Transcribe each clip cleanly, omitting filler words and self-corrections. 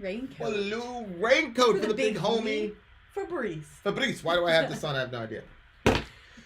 raincoat. Blue raincoat for the big homie. Fabrice. Why do I have this on? I have no idea.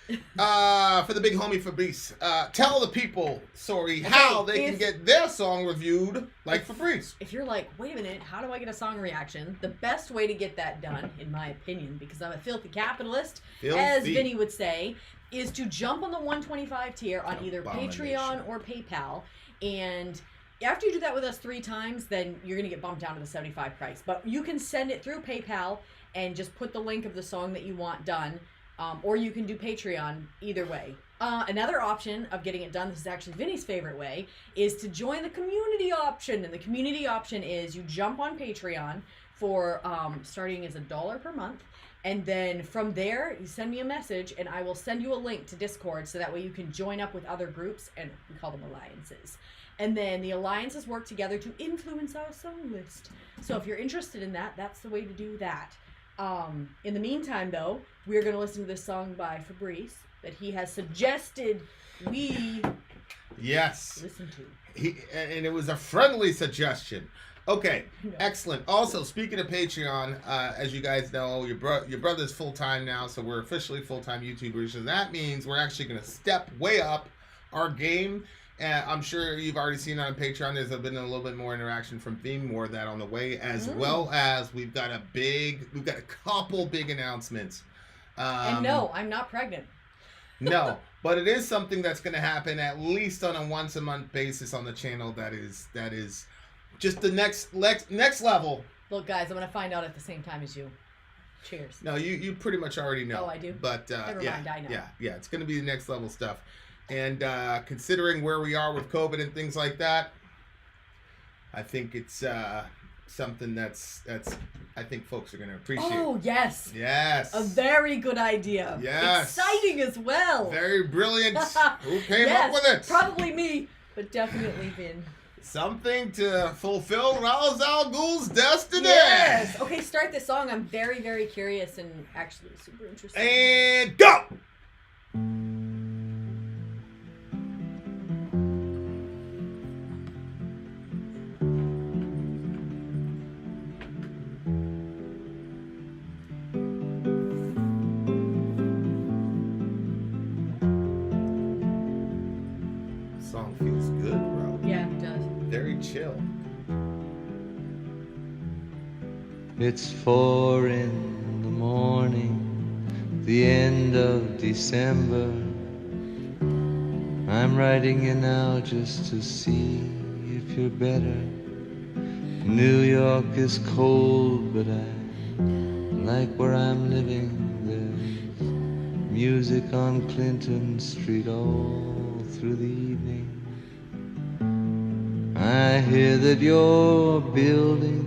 For the big homie Fabrice. Tell the people, Sori, how they can get their song reviewed like Fabrice. If you're like, wait a minute, how do I get a song reaction? The best way to get that done, in my opinion, because I'm a filthy capitalist, as Vinny would say, is to jump on the 125 tier on either Patreon or PayPal. And after you do that with us 3 times, then you're going to get bumped down to the 75 price. But you can send it through PayPal and just put the link of the song that you want done. Or you can do Patreon, either way. Another option of getting it done, this is actually Vinny's favorite way, is to join the community option. And the community option is you jump on Patreon for starting as $1 per month. And then from there, you send me a message and I will send you a link to Discord so that way you can join up with other groups, and we call them alliances. And then the alliances work together to influence our song list. So if you're interested in that, that's the way to do that. In the meantime, though, we're going to listen to this song by Fabrice that he has suggested we listen to. And it was a friendly suggestion. Okay, excellent. Also, speaking of Patreon, as you guys know, your brother's full-time now, so we're officially full-time YouTubers. So that means we're actually going to step way up our game. I'm sure you've already seen on Patreon, there's been a little bit more interaction from Theme, more of that on the way, as well as we've got a couple big announcements. And no, I'm not pregnant. No, but it is something that's going to happen at least on a once-a-month basis on the channel. That is just the next level. Look, guys, I'm going to find out at the same time as you. Cheers. No, you pretty much already know. Oh, I do? But Never mind, I know. Yeah, it's going to be the next level stuff. And considering where we are with COVID and things like that, I think it's something that's I think folks are going to appreciate. Oh, yes. Yes. A very good idea. Yes. Exciting as well. Very brilliant. Who came up with it? Probably me, but definitely Vin. Something to fulfill Ra's al Ghul's destiny. Yes. Okay, start this song. I'm very, very curious and actually super interested. And go! Song feels good, bro. Yeah, it does. Very chill. It's 4 in the morning, the end of December. I'm writing you now just to see if you're better. New York is cold, but I like where I'm living. There's music on Clinton Street all through the evening. I hear that you're building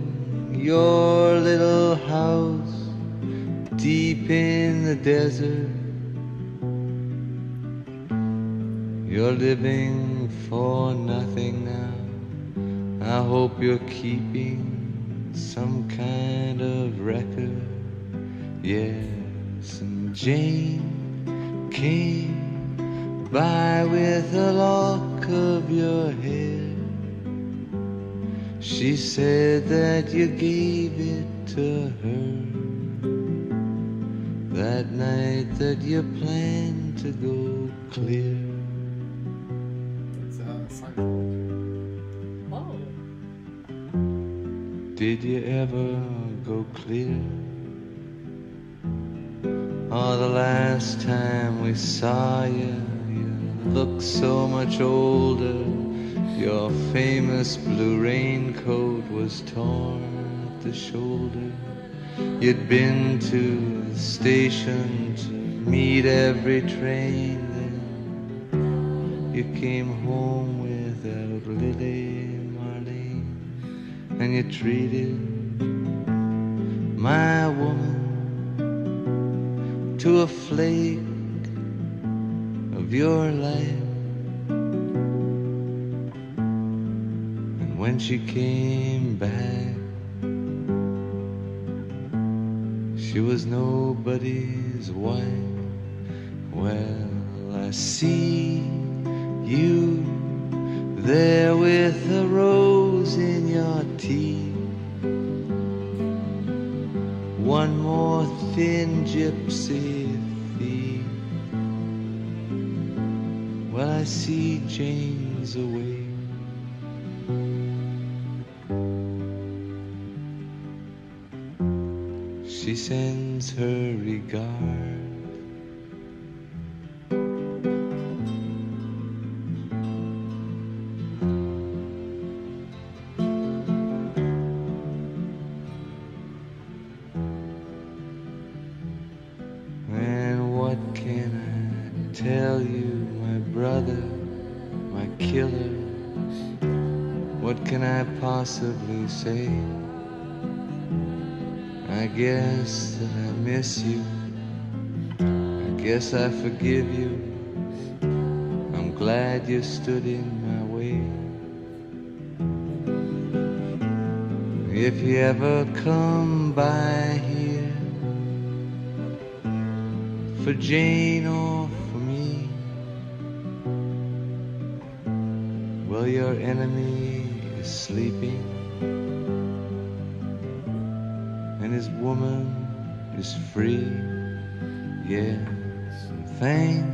your little house deep in the desert. You're living for nothing now. I hope you're keeping some kind of record. Yes, and Jane came by with a lock of your hair. She said that you gave it to her that night that you planned to go clear. Oh. Did you ever go clear? Oh, the last time we saw you, you looked so much older. Your famous blue raincoat was torn at the shoulder. You'd been to the station to meet every train. Then you came home without Lily Marlene, and you treated my woman to a flake of your life. When she came back, she was nobody's wife. Well, I see you there with a rose in your teeth, one more thin gypsy thief. Well, I see Jane's away. She sends her regard. And what can I tell you, my brother, my killer? What can I possibly say? I guess that I miss you. I guess I forgive you. I'm glad you stood in my way. If you ever come by here, for Jane or for me, well, your enemy is sleeping, and his woman is free. Yes, and thanks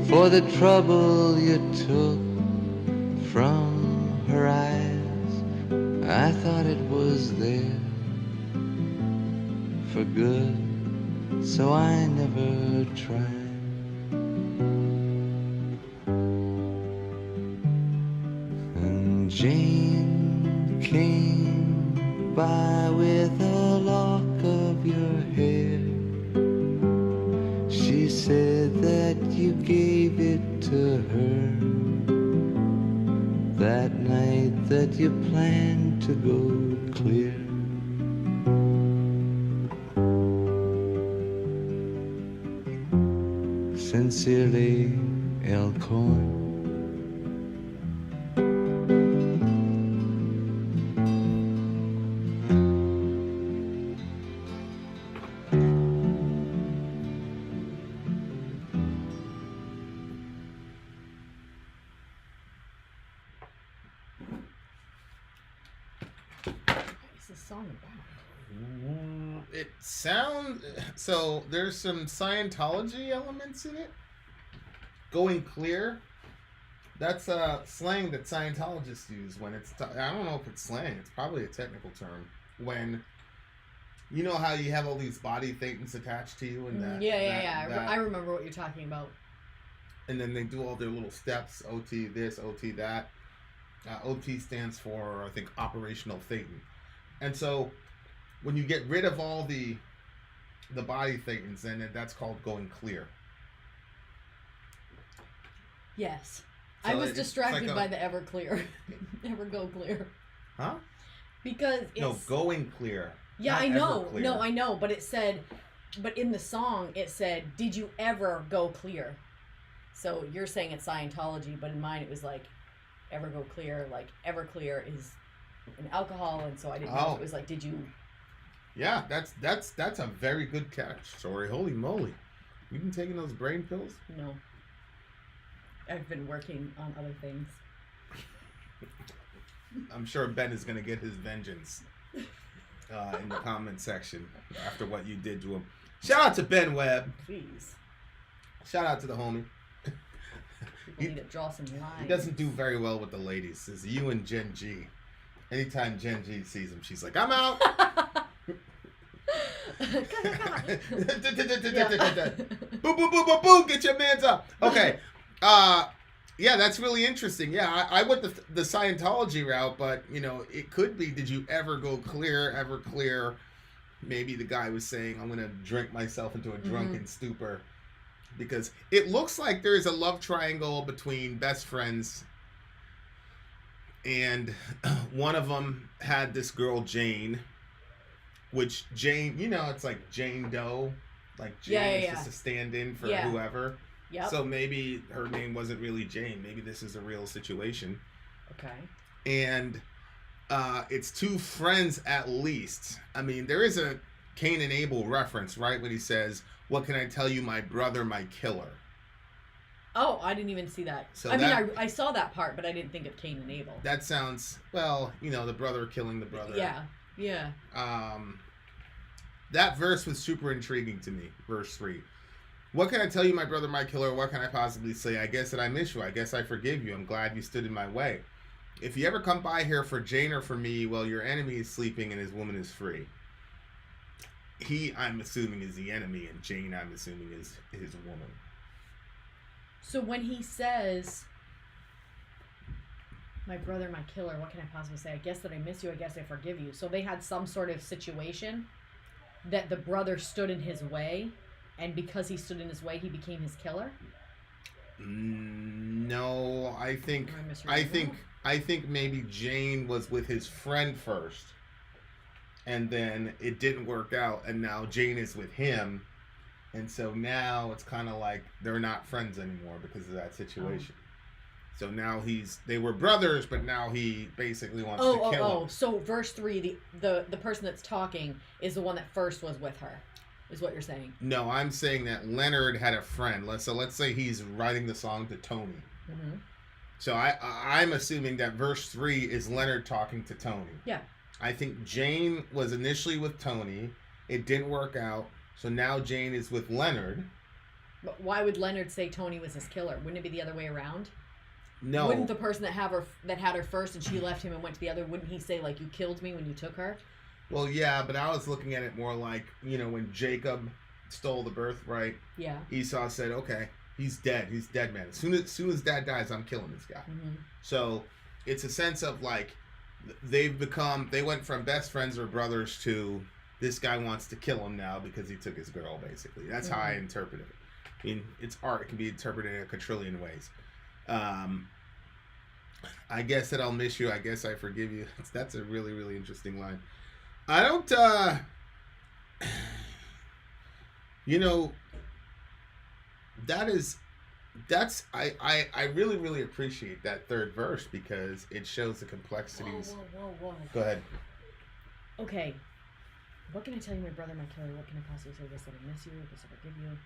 for the trouble you took from her eyes. I thought it was there for good, so I never tried. And Jane came by with a lock of your hair. She said that you gave it to her that night that you planned to go clear. Sincerely, L. Cohen. What's this song about? It sounds... So, there's some Scientology elements in it. Going clear. That's slang that Scientologists use when it's... I don't know if it's slang. It's probably a technical term. When... You know how you have all these body things attached to you? And that, I remember what you're talking about. And then they do all their little steps. OT this, OT that. OT stands for, I think, Operational Thetan. And so... When you get rid of all the body things, then that's called going clear. Yes. So I was it's distracted like by the Everclear. Ever go clear. Huh? Because it's... No, going clear. Yeah, I know. Everclear. No, I know. But it said... But in the song, it said, did you ever go clear? So you're saying it's Scientology, but in mine it was like, ever go clear. Like, Everclear is an alcohol, and so I didn't know if it was like, did you... Yeah, that's a very good catch, Sori. Holy moly. You been taking those brain pills? No. I've been working on other things. I'm sure Ben is going to get his vengeance in the comment section after what you did to him. Shout out to Ben Webb. Please. Shout out to the homie. People need to draw some lines. He doesn't do very well with the ladies. It's you and Gen G. Anytime Gen G sees him, she's like, I'm out. Boo, boo, boo, boo, boo, get your mans up. Okay. Yeah, that's really interesting. Yeah, I went the Scientology route, but, you know, it could be, did you ever go clear, ever clear? Maybe the guy was saying, I'm going to drink myself into a drunken stupor. Because it looks like there is a love triangle between best friends. And one of them had this girl, Jane. Which Jane, you know, it's like Jane Doe. Like Jane is just a stand-in for whoever. Yep. So maybe her name wasn't really Jane. Maybe this is a real situation. Okay. And it's two friends at least. I mean, there is a Cain and Abel reference, right? When he says, what can I tell you, my brother, my killer? Oh, I didn't even see that. So I saw that part, but I didn't think of Cain and Abel. That sounds, well, you know, the brother killing the brother. Yeah. Yeah. That verse was super intriguing to me. Verse 3. What can I tell you, my brother, my killer? What can I possibly say? I guess that I miss you. I guess I forgive you. I'm glad you stood in my way. If you ever come by here for Jane or for me, well, your enemy is sleeping and his woman is free. He, I'm assuming, is the enemy, and Jane, I'm assuming, is his woman. So when he says, my brother, my killer, what can I possibly say? I guess that I miss you. I guess I forgive you. So they had some sort of situation that the brother stood in his way, and because he stood in his way, he became his killer? No, I think maybe Jane was with his friend first, and then it didn't work out, and now Jane is with him, and so now it's kind of like they're not friends anymore because of that situation. So now they were brothers, but now he basically wants to kill him. So verse 3, the person that's talking is the one that first was with her, is what you're saying. No, I'm saying that Leonard had a friend. So let's say he's writing the song to Tony. Mm-hmm. So I'm assuming that verse 3 is Leonard talking to Tony. Yeah. I think Jane was initially with Tony. It didn't work out. So now Jane is with Leonard. But why would Leonard say Tony was his killer? Wouldn't it be the other way around? No. Wouldn't the person that had her first and she left him and went to the other, wouldn't he say, like, you killed me when you took her? Well, yeah, but I was looking at it more like, when Jacob stole the birthright. Yeah. Esau said, okay, he's dead. He's dead, man. As soon as dad dies, I'm killing this guy. Mm-hmm. So it's a sense of, like, they went from best friends or brothers to this guy wants to kill him now because he took his girl, basically. That's how I interpret it. I mean, it's art. It can be interpreted in a quadrillion ways. I guess that I'll miss you. I guess I forgive you. That's a really, really interesting line. I don't, I really, really appreciate that third verse because it shows the complexities. Whoa. Go ahead. Okay. What can I tell you, my brother, my killer? What can I possibly say? I guess that I miss you. I guess I forgive you.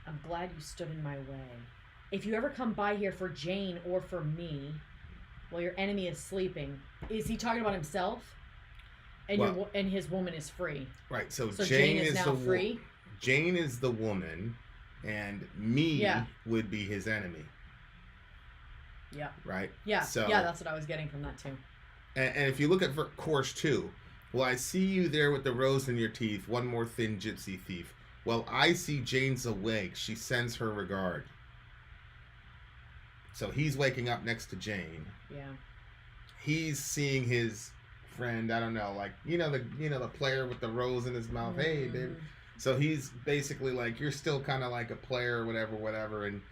I'm glad you stood in my way. If you ever come by here for Jane or for me, while your enemy is sleeping, is he talking about himself? And his woman is free. Right. So Jane is now free. Jane is the woman, and me would be his enemy. Yeah. Right. Yeah. So that's what I was getting from that too. And if you look at course 2, well, I see you there with the rose in your teeth, one more thin gypsy thief. Well, I see Jane's awake. She sends her regard. So he's waking up next to Jane. Yeah. He's seeing his friend, I don't know, like the player with the rose in his mouth. Mm-hmm. Hey, baby. So he's basically like, you're still kind of like a player, whatever, and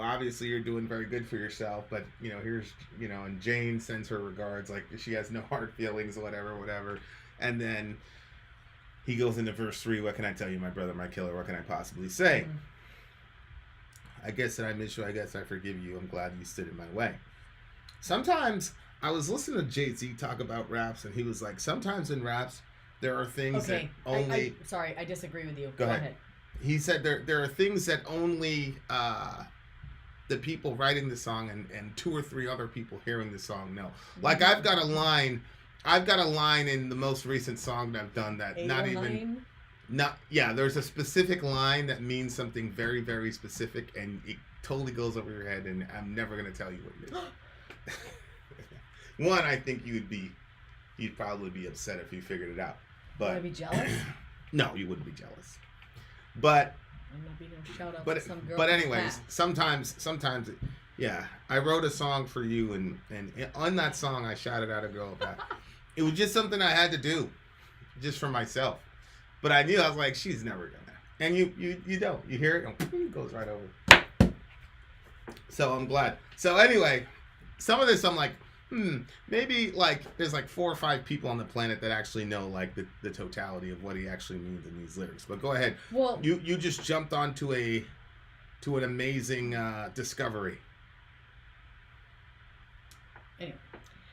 obviously you're doing very good for yourself, but here's and Jane sends her regards, like she has no hard feelings, whatever, and then he goes into verse 3. What can I tell you, my brother, my killer? What can I possibly say? Mm-hmm. I guess that I miss you. I guess I forgive you. I'm glad you stood in my way. Sometimes I was listening to Jay-Z talk about raps, and he was like, sometimes in raps, there are things that only... Sorry, I disagree with you. Go ahead. He said there are things that only the people writing the song and 2 or 3 other people hearing the song know. Mm-hmm. Like, I've got a line in the most recent song that I've done that there's a specific line that means something very, very specific, and it totally goes over your head, and I'm never going to tell you what it is. One, I think you'd probably be upset if you figured it out. But would I be jealous? No, you wouldn't be jealous. But I'm not being no shout out to some girl. But anyways, sometimes I wrote a song for you, and on that song I shouted out a girl back. It was just something I had to do, just for myself. But I knew, I was like, she's never gonna. And you don't. You hear it, and it goes right over. So I'm glad. So anyway, some of this I'm like, maybe like there's like 4 or 5 people on the planet that actually know like the totality of what he actually means in these lyrics. But go ahead. Well, you just jumped onto an amazing discovery. Anyway,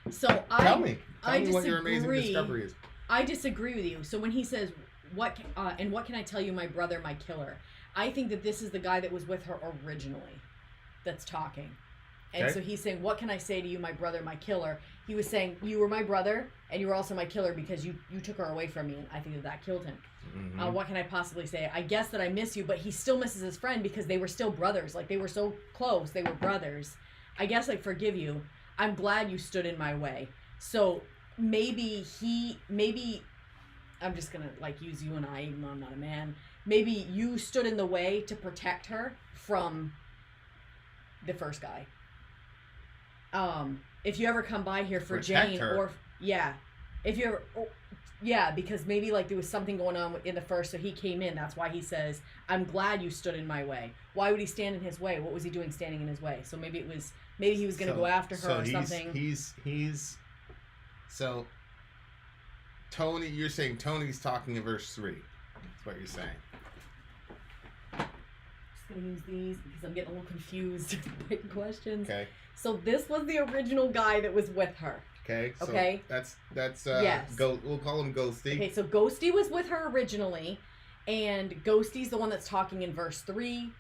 so tell me what your amazing discovery is. I disagree with you. So when he says what can I tell you, my brother, my killer, I think that this is the guy that was with her originally that's talking. And so he's saying, what can I say to you, my brother, my killer? He was saying, you were my brother, and you were also my killer because you took her away from me, and I think that killed him. Mm-hmm. What can I possibly say? I guess that I miss you, but he still misses his friend because they were still brothers. Like, they were so close. They were brothers. I guess I forgive you. I'm glad you stood in my way. So maybe I'm just going to, like, use you and I, even though I'm not a man. Maybe you stood in the way to protect her from the first guy. If you ever come by here for protect Jane, her. or if you ever, because maybe like there was something going on in the first, so he came in. That's why he says, "I'm glad you stood in my way." Why would he stand in his way? What was he doing standing in his way? So maybe he was going to go after her or something. So Tony, you're saying Tony's talking in verse 3. That's what you're saying. Gonna use these because I'm getting a little confused by the questions. Okay. So this was the original guy that was with her. Okay. So okay. That's yes. We'll call him Ghosty. Okay, so Ghosty was with her originally, and Ghosty's the one that's talking in verse 3.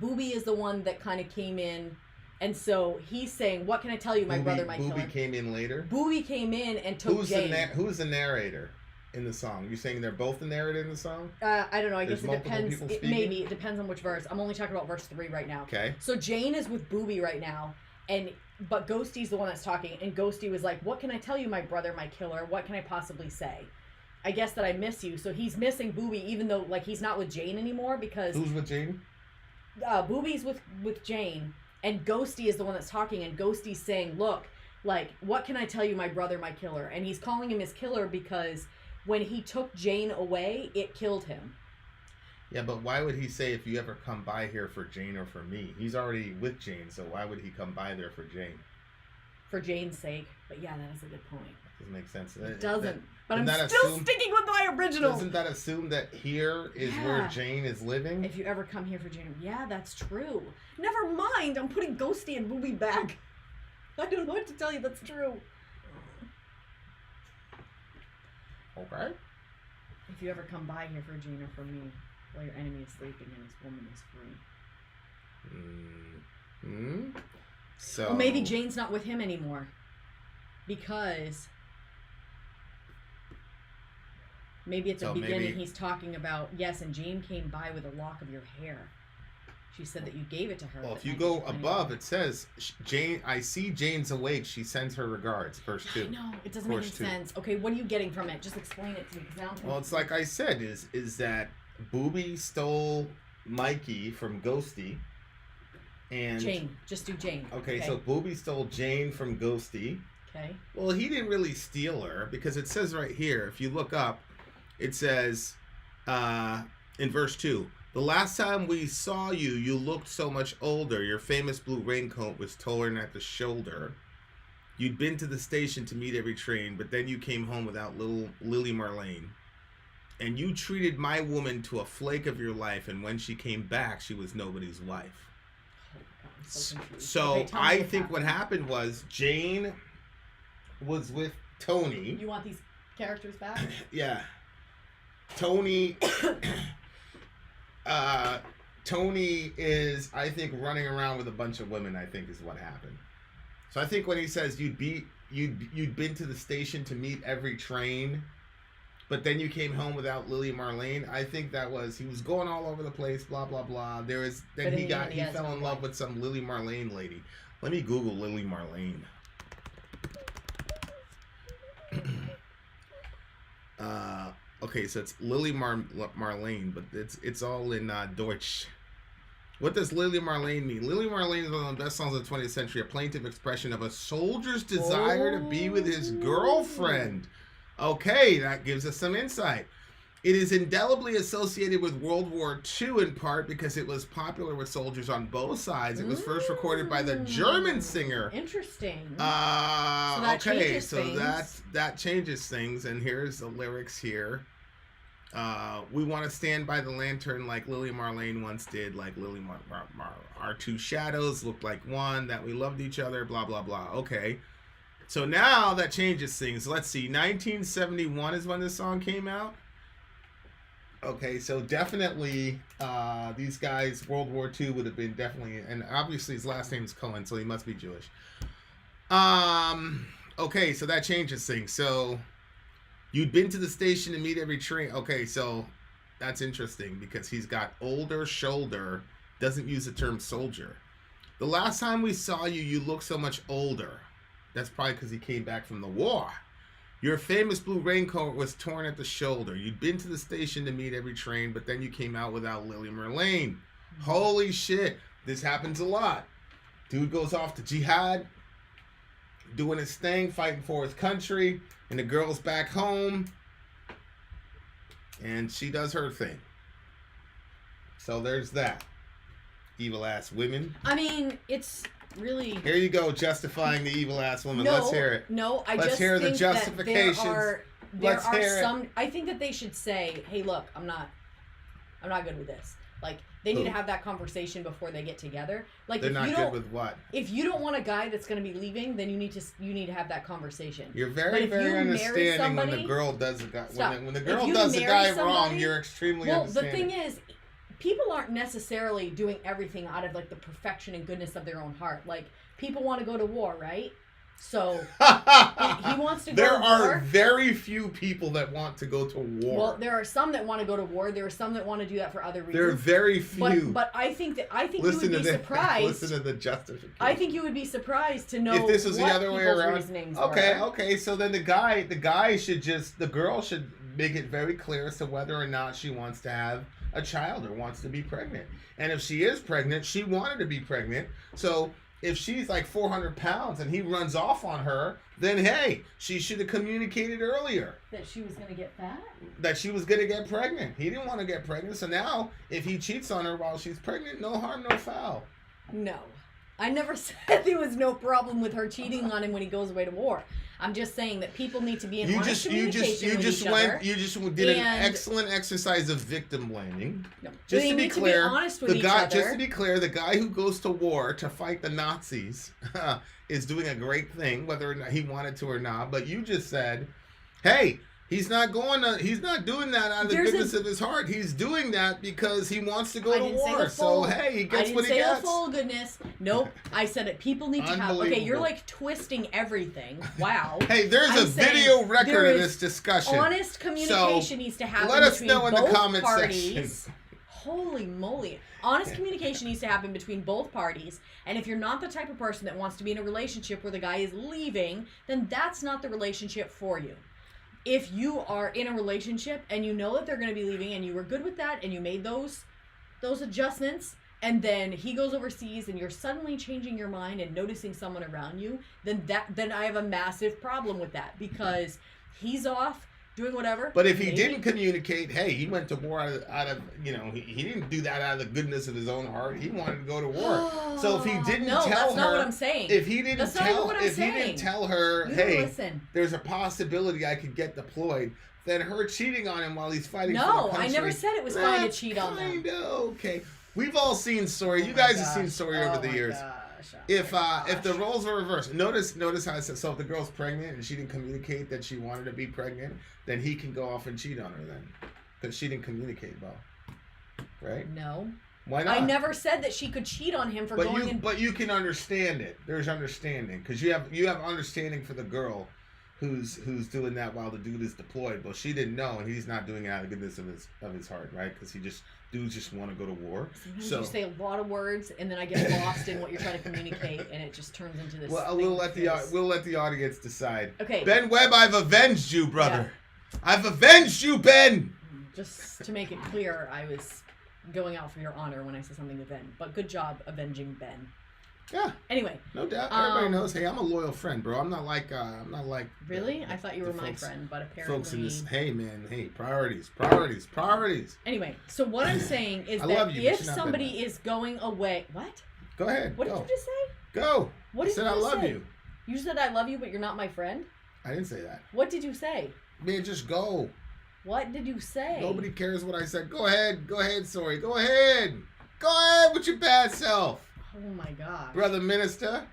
Booby is the one that kind of came in, and so he's saying, "What can I tell you, my brother, my killer?" Booby came in later. Booby came in and took Jane. Who's the narrator in the song? You're saying they're both the narrator in the song? I don't know. I There's guess it depends. Maybe it depends on which verse. I'm only talking about verse 3 right now. Okay. So Jane is with Booby right now, but Ghosty's the one that's talking, and Ghosty was like, "What can I tell you, my brother, my killer? What can I possibly say? I guess that I miss you." So he's missing Booby, even though like he's not with Jane anymore because who's with Jane? Booby's with Jane, and Ghosty is the one that's talking, and Ghosty's saying, "Look, like, what can I tell you, my brother, my killer?" And he's calling him his killer because when he took Jane away, it killed him. Yeah, but why would he say, if you ever come by here for Jane or for me? He's already with Jane, so why would he come by there for Jane? For Jane's sake. But yeah, that is a good point. Doesn't make sense. It doesn't. But I'm still sticking with my original. Doesn't that assume that here is where Jane is living? If you ever come here for Jane. Yeah, that's true. Never mind. I'm putting Ghosty and Booby back. I don't know what to tell you. That's true. Okay. If you ever come by here for Jane or for me, while your enemy is sleeping and his woman is free. So. Well, maybe Jane's not with him anymore. Because maybe at the beginning he's talking about, yes, and Jane came by with a lock of your hair. She said that you gave it to her. Well, if you go above, it says, Jane, I see Jane's awake. She sends her regards. Verse 2. No, it doesn't make any sense. Okay, what are you getting from it? Just explain it to me. Well, it's like I said, is that Booby stole Mikey from Ghosty. And Jane. Just do Jane. Okay, so Booby stole Jane from Ghosty. Okay. Well, he didn't really steal her because it says right here, if you look up, it says in verse 2, "The last time we saw you, you looked so much older. Your famous blue raincoat was torn at the shoulder. You'd been to the station to meet every train, but then you came home without little Lily Marlene. And you treated my woman to a flake of your life, and when she came back, she was nobody's wife." So I think what happened was Jane was with Tony. You want these characters back? Yeah. Tony Tony is, I think, running around with a bunch of women, I think is what happened. So I think when he says you'd been to the station to meet every train, but then you came home without Lily Marlene, I think that was, he was going all over the place, blah blah blah. He fell in love with some Lily Marlene lady. Let me Google Lily Marlene. Okay, so it's Lily Marlene, but it's all in Deutsch. What does Lily Marlene mean? Lily Marlene is one of the best songs of the 20th century, a plaintive expression of a soldier's desire to be with his girlfriend. Okay, that gives us some insight. It is indelibly associated with World War II in part because it was popular with soldiers on both sides. It was first recorded by the German singer. Interesting. So that changes things. And here's the lyrics here. We want to stand by the lantern like Lily Marlene once did, like our two shadows looked like one, that we loved each other, blah, blah, blah. Okay. So now that changes things. Let's see. 1971 is when this song came out. Okay, so definitely these guys, World War II would have been definitely, and obviously his last name is Cohen, so he must be Jewish. Okay, so that changes things. So you'd been to the station to meet every train. Okay, so that's interesting because he's got older shoulder, doesn't use the term soldier. The last time we saw you, you look so much older. That's probably because he came back from the war. Your famous blue raincoat was torn at the shoulder. You'd been to the station to meet every train, but then you came out without Lily Merlane. Holy shit. This happens a lot. Dude goes off to jihad, doing his thing, fighting for his country, and the girl's back home, and she does her thing. So there's that. Evil ass women. I mean, it's really... Here you go, justifying the evil ass woman. No, Let's hear it. No, I Let's just hear think the justifications. that there Let's are hear some... it. I think that they should say, hey, look, I'm not good with this. Like, they need to have that conversation before they get together. Like, They're not good with what? If you don't want a guy that's going to be leaving, then you need to have that conversation. You're very, very understanding when the girl does the guy. When the girl does the guy wrong, you're extremely understanding. The thing is, people aren't necessarily doing everything out of like the perfection and goodness of their own heart. Like, people want to go to war, right? So he wants to go to war. There are very few people that want to go to war. Well, there are some that want to go to war. There are some that want to do that for other reasons. There are very few. But I think you would be surprised. Listen to the justification. I think you would be surprised to know if this was the other way around. Okay, okay. So then the girl should make it very clear as to whether or not she wants to have a child or wants to be pregnant. And if she is pregnant, she wanted to be pregnant. So if she's like 400 pounds and he runs off on her, then hey, she should have communicated earlier. That she was going to get fat? That she was going to get pregnant. He didn't want to get pregnant. So now, if he cheats on her while she's pregnant, no harm, no foul. No. I never said there was no problem with her cheating on him when he goes away to war. I'm just saying that people need to be in honest communication with each other. You just did an excellent exercise of victim blaming. No. Just to be clear, the guy who goes to war to fight the Nazis is doing a great thing, whether or not he wanted to or not. But you just said, hey, he's not doing that out of the goodness of his heart. He's doing that because he wants to go to war. So hey, he gets what he gets. I didn't say the full goodness. Nope. I said it. People need to have. Okay, you're like twisting everything. Wow. Hey, there's a video record of this discussion. Honest communication needs to happen. Let us know in the comment section. Holy moly. Honest communication needs to happen between both parties. And if you're not the type of person that wants to be in a relationship where the guy is leaving, then that's not the relationship for you. If you are in a relationship and you know that they're going to be leaving and you were good with that and you made those adjustments and then he goes overseas and you're suddenly changing your mind and noticing someone around you, then I have a massive problem with that because he's off doing whatever. But if he didn't communicate, hey, he went to war out of he didn't do that out of the goodness of his own heart. He wanted to go to war. So if he didn't tell her, that's not what I'm saying. If he didn't tell her, hey, there's a possibility I could get deployed, then her cheating on him while he's fighting for the country. No, I never said it was fine to cheat on them. Okay. We've all seen Sori. You guys have seen Sori over the years. If the roles were reversed, notice how I said, so if the girl's pregnant and she didn't communicate that she wanted to be pregnant, then he can go off and cheat on her then, because she didn't communicate well, right? No. Why not? I never said that she could cheat on him for going in. But you can understand it. There's understanding because you have understanding for the girl who's doing that while the dude is deployed. But she didn't know, and he's not doing it out of the goodness of his heart, right? Because dudes just want to go to war. Sometimes you say a lot of words, and then I get lost in what you're trying to communicate, and it just turns into this. Well, we'll let the audience decide. Okay. Ben Webb, I've avenged you, brother. Yeah. I've avenged you, Ben. Just to make it clear, I was going out for your honor when I said something to Ben. But good job avenging Ben. Yeah. Anyway. No doubt. Everybody knows. Hey, I'm a loyal friend, bro. I'm not like. Really? I thought you were my friend, but apparently. Folks in this. Hey, man. Hey, priorities. Anyway, so what I'm saying is that if somebody is going away, what? Go ahead. What did you just say? Go. What did you say? I love say? you. You said I love you, but you're not my friend. I didn't say that. What did you say? Man, just go. What did you say? Nobody cares what I said. Go ahead, Sori. Go ahead with your bad self. Oh my God. Brother Minister.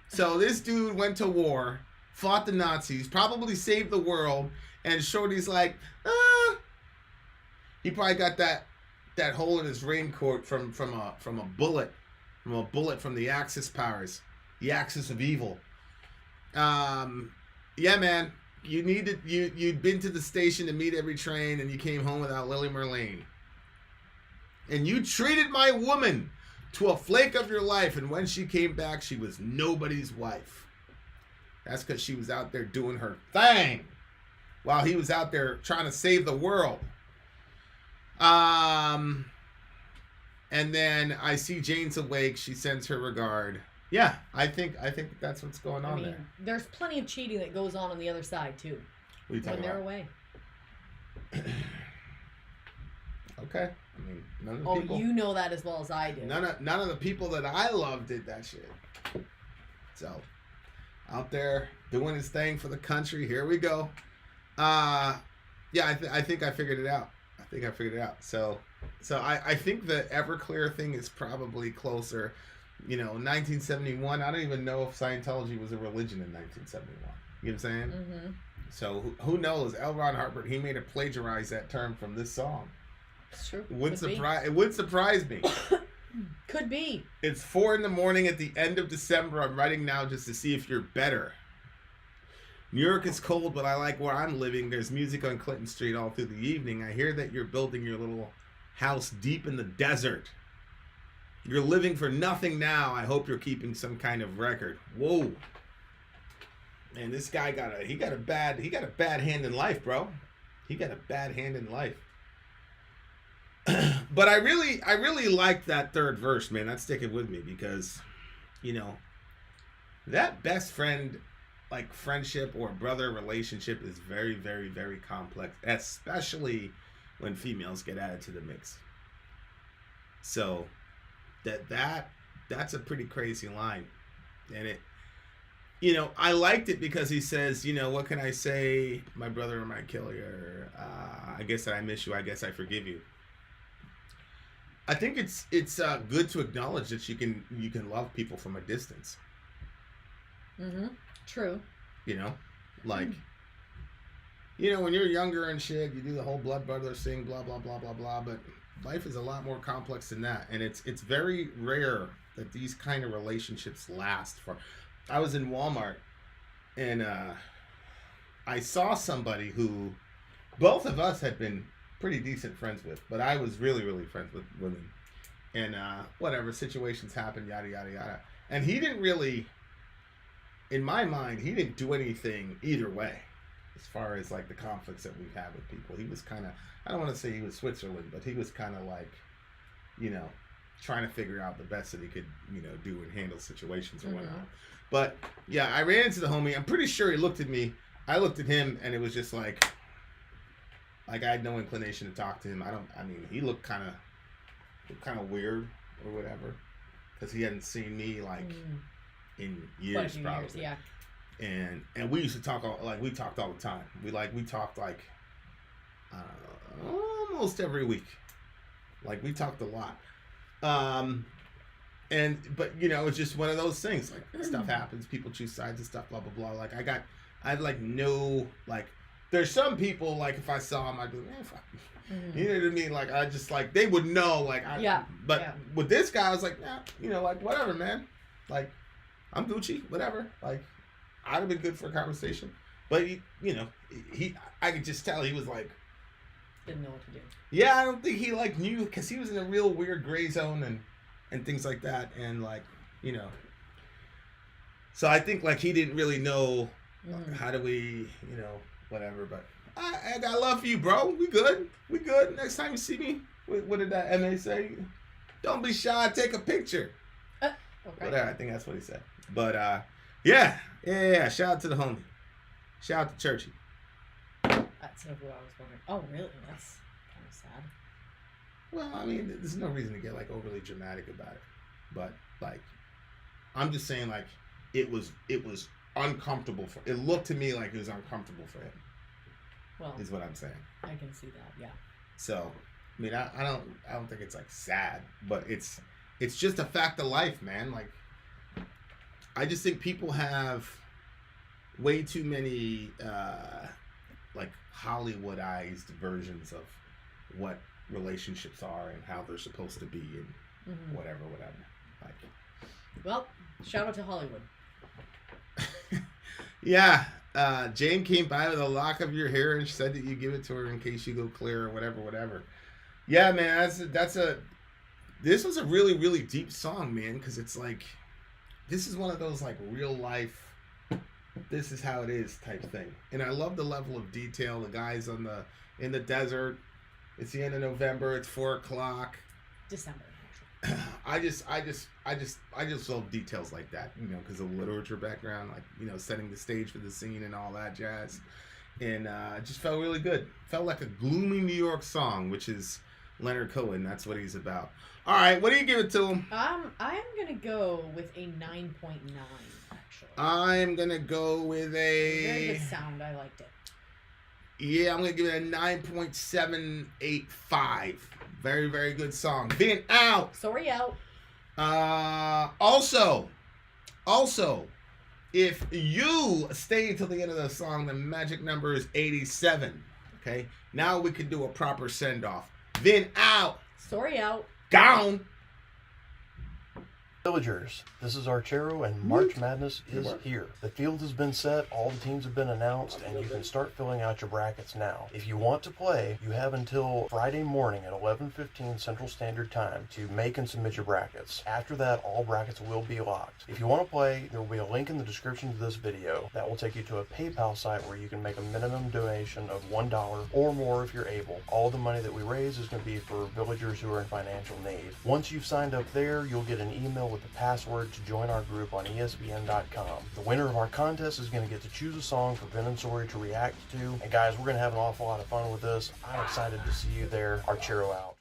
So this dude went to war fought the Nazis, probably saved the world, and Shorty's like, he probably got that hole in his raincoat from a bullet from the Axis powers, the Axis of evil. Yeah, man, you'd been to the station to meet every train, and you came home without Lily Merlane, and you treated my woman to a flake of your life, and when she came back, she was nobody's wife. That's because she was out there doing her thing while he was out there trying to save the world. And then I see Jane's awake. She sends her regard. Yeah, I think that's what's going on there. There's plenty of cheating that goes on the other side too. What are you talking when they're about? away. Okay. I mean, none of the people. You know that as well as I do. None of the people that I love did that shit. So, out there doing his thing for the country. Here we go. Yeah, I think I figured it out. So I think the Everclear thing is probably closer. 1971. I don't even know if Scientology was a religion in 1971. You know what I'm saying? Mm-hmm. So who knows? L. Ron Hubbard, he may have plagiarized that term from this song. It's true. It wouldn't surprise me. Could be. It's 4 a.m. at the end of December. I'm writing now just to see if you're better. New York is cold, but I like where I'm living. There's music on Clinton Street all through the evening. I hear that you're building your little house deep in the desert. You're living for nothing now. I hope you're keeping some kind of record. Whoa. Man, this guy got a bad hand in life, bro. He got a bad hand in life. But I really liked that third verse, man. That's sticking with me because, that best friend, like friendship or brother relationship is very, very, very complex, especially when females get added to the mix. So that's a pretty crazy line. And it, I liked it because he says, what can I say? My brother might kill you. Or, I guess that I miss you. I guess I forgive you. I think it's good to acknowledge that you can love people from a distance. Mm-hmm. True. When you're younger and shit, you do the whole blood brothers thing, blah blah blah blah blah. But life is a lot more complex than that, and it's very rare that these kind of relationships last for. I was in Walmart, and I saw somebody who both of us had been pretty decent friends with, but I was really, really friends with women. And whatever, situations happen, yada, yada, yada. And he didn't really, in my mind, he didn't do anything either way as far as like the conflicts that we've had with people. He was kind of, I don't want to say he was Switzerland, but he was kind of like, trying to figure out the best that he could, do and handle situations or whatnot. But yeah, I ran into the homie. I'm pretty sure he looked at me. I looked at him, and it was just like I had no inclination to talk to him. He looked kind of weird or whatever, because he hadn't seen me in years, probably. Years, yeah. And we used to talk we talked all the time. We talked almost every week. Like we talked a lot. But it's just one of those things. Like stuff happens, people choose sides and stuff, blah blah blah. Like I have no there's some people, like, if I saw them, I'd be like, fuck. Mm-hmm. You know what I mean? Like, I just, like, they would know, like, with this guy, I was like, nah, whatever, man. Like, I'm Gucci, whatever. Like, I'd have been good for a conversation. But, I could just tell he was, like... Didn't know what to do. Yeah, I don't think he, like, knew, because he was in a real weird gray zone and things like that. And, like, So I think, like, he didn't really know how do we, whatever, but I got love for you, bro. We good. Next time you see me, what did that MA say? Don't be shy. Take a picture. Okay. Whatever. I think that's what he said. But yeah. Shout out to the homie. Shout out to Churchy. That's who I was wondering. Oh, really? That's kind of sad. Well, I mean, there's no reason to get like overly dramatic about it, but like, I'm just saying like, it was uncomfortable for. It looked to me like it was uncomfortable for him. Well, is what I'm saying. I can see that, yeah. So, I mean, I don't think it's like sad, but it's just a fact of life, man. Like, I just think people have way too many like Hollywoodized versions of what relationships are and how they're supposed to be and whatever. Like, well, shout out to Hollywood. Yeah, Jane came by with a lock of your hair and said that you give it to her in case you go clear or whatever. Yeah, man, this was a really, really deep song, man, because it's like, this is one of those like real life, this is how it is type thing. And I love the level of detail. The guys in the desert. It's the end of November. It's 4:00. December. I just love details like that, you know, because of the literature background, like, you know, setting the stage for the scene and all that jazz. And it just felt really good. Felt like a gloomy New York song, which is Leonard Cohen. That's what he's about. All right, what do you give it to him? I'm gonna go with a 9.9. Actually, I'm gonna go with a very good sound. I liked it. Yeah, I'm gonna give it a 9.785. Very, very good song. Being out. Sori out. Also, if you stay till the end of the song, the magic number is 87. Okay, now we can do a proper send off. Then out. Sori out. Down. Villagers, this is Archero, and March Madness is here. The field has been set, all the teams have been announced, and you can start filling out your brackets now. If you want to play, you have until Friday morning at 11:15 Central Standard Time to make and submit your brackets. After that, all brackets will be locked. If you want to play, there will be a link in the description to this video that will take you to a PayPal site where you can make a minimum donation of $1 or more if you're able. All the money that we raise is going to be for villagers who are in financial need. Once you've signed up there, you'll get an email with the password to join our group on ESPN.com. The winner of our contest is going to get to choose a song for Vin and Sori to react to. And guys, we're going to have an awful lot of fun with this. I'm excited to see you there. Archero out.